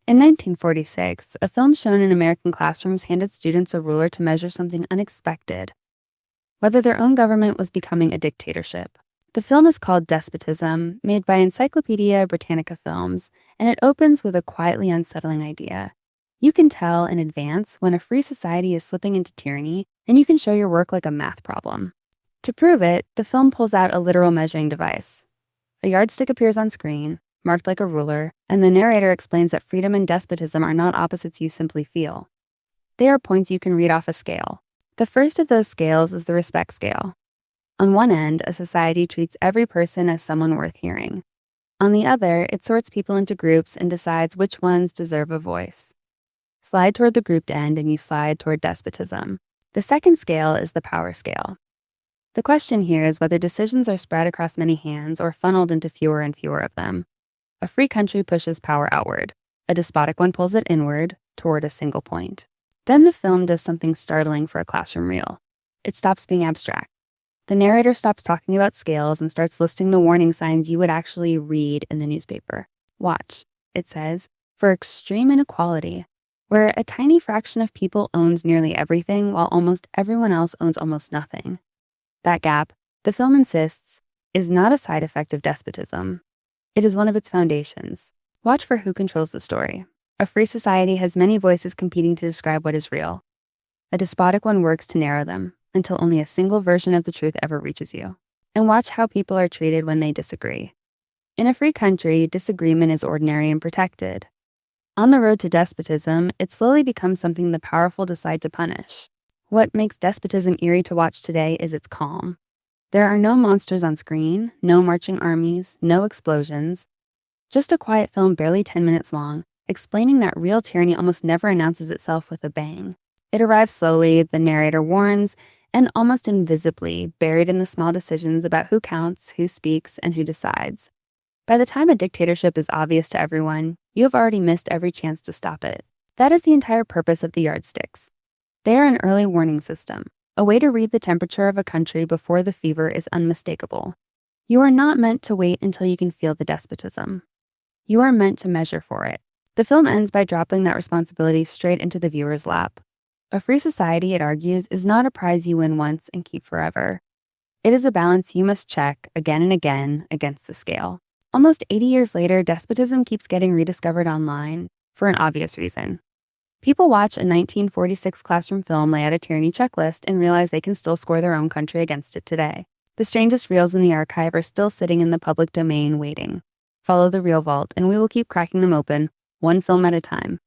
In 1946, a film shown in American classrooms handed students a ruler to measure something unexpected: whether their own government was becoming a dictatorship. The film is called Despotism, made by Encyclopedia Britannica Films, and it opens with a quietly unsettling idea. You can tell in advance when a free society is slipping into tyranny, and you can show your work like a math problem. To prove it, the film pulls out a literal measuring device. A yardstick appears on screen, marked like a ruler, and the narrator explains that freedom and despotism are not opposites you simply feel. They are points you can read off a scale. The first of those scales is the respect scale. On one end, a society treats every person as someone worth hearing. On the other, it sorts people into groups and decides which ones deserve a voice. Slide toward the grouped end and you slide toward despotism. The second scale is the power scale. The question here is whether decisions are spread across many hands or funneled into fewer and fewer of them. A free country pushes power outward. A despotic one pulls it inward, toward a single point. Then the film does something startling for a classroom reel. It stops being abstract. The narrator stops talking about scales and starts listing the warning signs you would actually read in the newspaper. Watch, it says, for extreme inequality, where a tiny fraction of people owns nearly everything while almost everyone else owns almost nothing. That gap, the film insists, is not a side effect of despotism. It is one of its foundations. Watch for who controls the story. A free society has many voices competing to describe what is real. A despotic one works to narrow them, until only a single version of the truth ever reaches you. And watch how people are treated when they disagree. In a free country, disagreement is ordinary and protected. On the road to despotism, it slowly becomes something the powerful decide to punish. What makes despotism eerie to watch today is its calm. There are no monsters on screen, no marching armies, no explosions. Just a quiet film barely 10 minutes long, explaining that real tyranny almost never announces itself with a bang. It arrives slowly, the narrator warns, and almost invisibly, buried in the small decisions about who counts, who speaks, and who decides. By the time a dictatorship is obvious to everyone, you have already missed every chance to stop it. That is the entire purpose of the yardsticks. They are an early warning system, a way to read the temperature of a country before the fever is unmistakable. You are not meant to wait until you can feel the despotism. You are meant to measure for it. The film ends by dropping that responsibility straight into the viewer's lap. A free society, it argues, is not a prize you win once and keep forever. It is a balance you must check again and again against the scale. Almost 80 years later, despotism keeps getting rediscovered online for an obvious reason. People watch a 1946 classroom film lay out a tyranny checklist and realize they can still score their own country against it today. The strangest reels in the archive are still sitting in the public domain waiting. Follow the reel vault, and we will keep cracking them open, one film at a time.